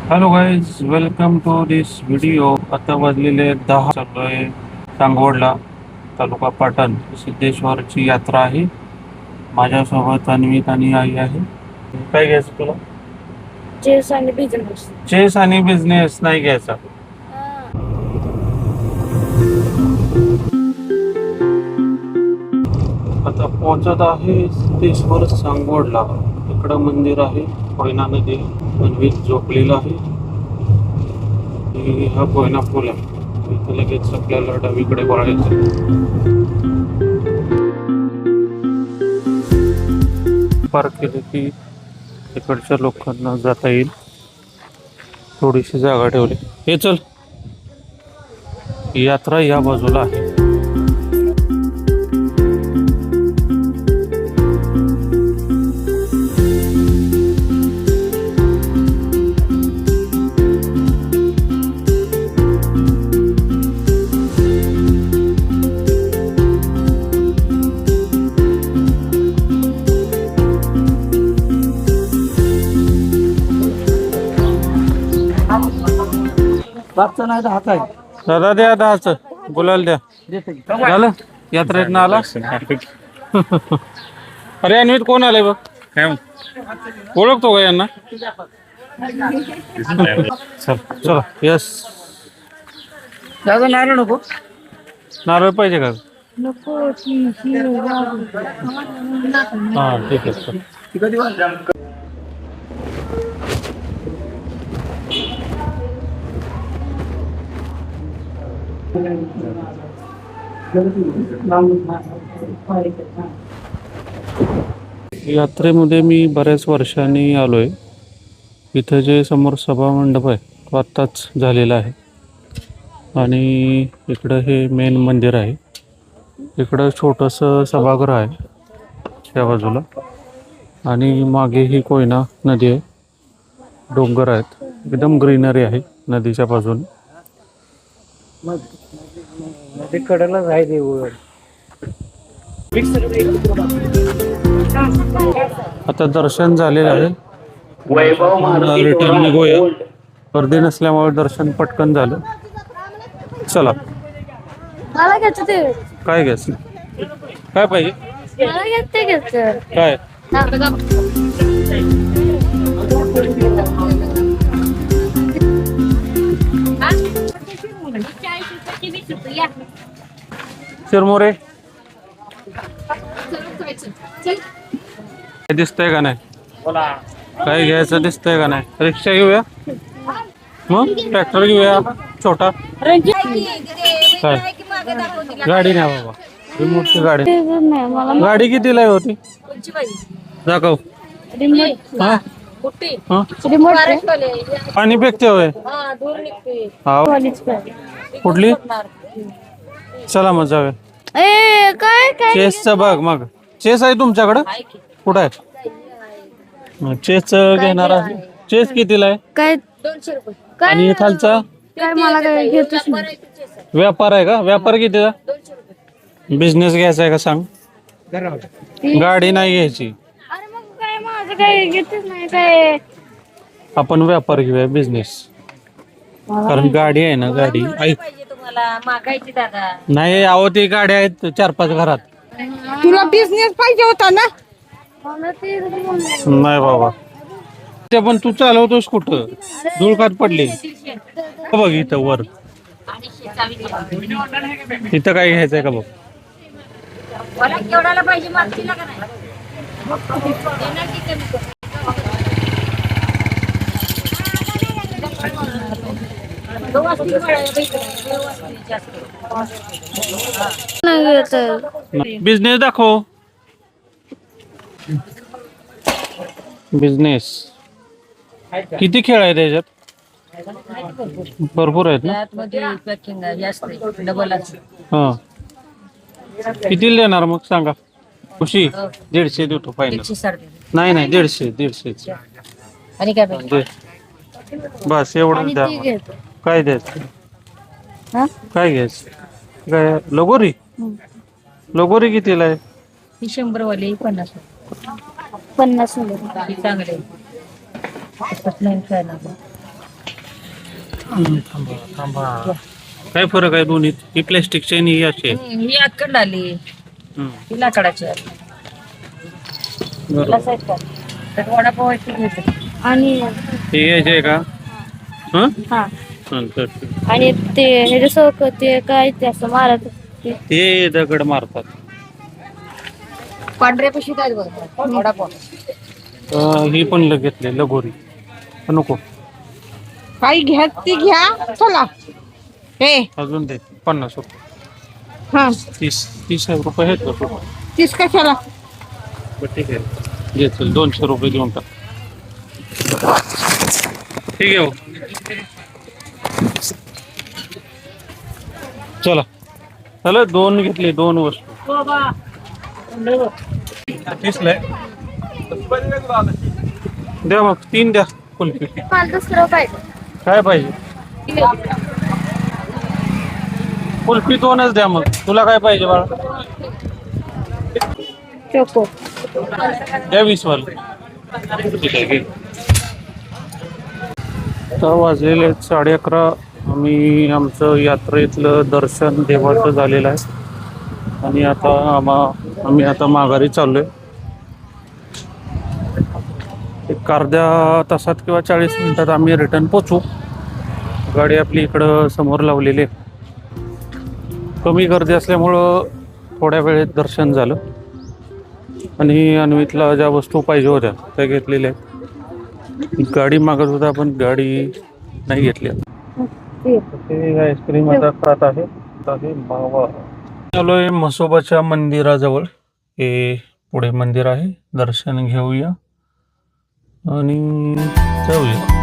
Hello guys, welcome to this video. आता वाजलेले 10 चालू आहे. सांगोडला तालुका पाटण सिद्धेश्वरची यात्रा आहे. माझ्यासोबत अन्वित आणि आई आहे. काय घ्यायचं तुला? चेस आणि बिझनेस नाही घ्यायचा. आता पोहोचत आहे सिद्धेश्वर सांगोडला. इकडं मंदिर आहे, कोयना नदी. अन्वित झोपलेला आहे. हा कोयना पूल आहे. इथं लगेच आपल्याला डावीकडे वळायचं. पार्क केले की इकडच्या लोकांना जाता येईल. थोडीशी जागा ठेवली. हे चल, यात्रा या बाजूला आहे. दादा द्या 10चं, बोलायला द्या. झालं यात्रेतनं आला. अरे अन्वित, कोण आलंय बघ. ओळखतो का यांना? चल चला. यस, दादा नारळ नको. नारळ पाहिजे का? हा ठीक आहे. यात्रेमध्ये मी बऱ्याच वर्षांनी आलोय. इथं जे समोर सभा मंडप आहे तो आत्ताच झालेला आहे. आणि इकडं हे मेन मंदिर आहे. इकडं छोटंसं सभागृह आहे त्या बाजूला. आणि मागे ही कोयना नदी आहे. डोंगर आहेत, एकदम ग्रीनरी आहे नदीच्या बाजूने. कडेलाच आहे ते. आता दर्शन झालेलं आहे. रिटर्न निघूया. गर्दी नसल्यामुळे दर्शन पटकन झालं. चला. मला घ्यायचं ते. काय घ्यायचं? काय पाहिजे? मला घ्यायचं काय? चिरमुरे काय दिसतंय का नाही? काय घ्यायचं दिसतंय का नाही? रिक्षा घेऊया, मग ट्रॅक्टर घेऊया छोटा. काय गाडी नाही बाबा, रिमोटची गाडी. गाडी कितीला होती? दाखव. हा? हा? पाणी फेकते होय. हा, कुठली? चला मग जाऊया. काय चेसचं बघ. मग चेस आहे तुमच्याकडं? कुठं आहे? चेस घेणार आहे. चेस कितीला आहे? काय 200 रुपये. आणि खालचा काय मला काय घेतच नाही. व्यापार आहे का? व्यापार कितीला? बिझनेस घ्यायचा आहे का सांग? गाडी नाही घ्यायची. अरे मग काय माझं काय घेतच नाही काय. आपण व्यापार घेऊया, बिझनेस. कारण गाडी आहे ना, गाडी. ऐक, मागायची दादा. नाही अहो, ती गाड्या आहेत 4-5 घरात. तुला बिझनेस पाहिजे होता ना? मला ते नाही बाबा, ते पण तू चालवतोस कुठं? धुळकात पडली बघ इथं वर. इथं काय घ्यायचंय का बघ? मला केवढ्याला पाहिजे मागतील का नाही? देणार की कमी करून? बिझनेस दाखव. बिझनेस किती खेळ आहे त्याच्यात? भरपूर आहेत ना. हा, किती देणार मग सांगा? खुशी 150 देतो फायनल. नाही 150. आणि काय पाहिजे? बस एवढं द्या. काय द्यायचं? काय घ्यायचं? काय लगोरी? लगोरी कितीला आहे? 100 वाले 50. 50 रुपये. चांगले. नाही थांबा थांबा. काय फरक आहे दोन्हीत? ही प्लॅस्टिकची आणि ही अशी आहे. ही अक्कंड आली, हम्म. ही लाकडाची आली. बरोबर. त्याला साईड कर. तर वडापाव आहे ती घ्यायचं. आणि हे घ्यायचे आहे का? हं? हा नंतर आणि ते हे जसं ते काय ते असं मारत ते ते दगड मारतात. पांढऱ्या पिशवीत आहेत बघ वडापाव. ही पण घेतली लगोरी. नको काही घ्या ती घ्या चला. हे अजून दे 50 रुपये. हा 30 रुपये आहेत का? 30 कशाला? बरं ठीक आहे, घे चल 200 रुपये देऊन टाक. ठीक आहे हो. चला चला, 2 घेतले, 2 वस्तू. द्या मग 3 द्या कुल्फी. मला दुसरं पाहिजे. काय पाहिजे? कुल्फी 2च द्या मग. तुला काय पाहिजे बाळा? चोको. द्या 20 वाले. ठीक आहे घे. आता वाजलेले 11:30. आम्ही आमचं यात्रेतलं दर्शन देवाचं झालेलं आहे आणि आता आम्ही आता माघारी चाललोय. एक अर्ध्या तासात किंवा 40 मिनिटात आम्ही रिटर्न पोचू. गाडी आपली इकडं समोर लावलेली आहे. कमी गर्दी असल्यामुळं थोड्या वेळेत दर्शन झालं आणि अन्वितला ज्या वस्तू पाहिजे होत्या त्या घेतलेल्या आहेत. गाडी मागत होता पण गाडी नाही घेतली. ते आईस्क्रीम आता खात आहे मावा. आलोय म्हसोबाच्या मंदिराजवळ. हे पुढे मंदिर आहे. दर्शन घेऊया आणि जाऊया.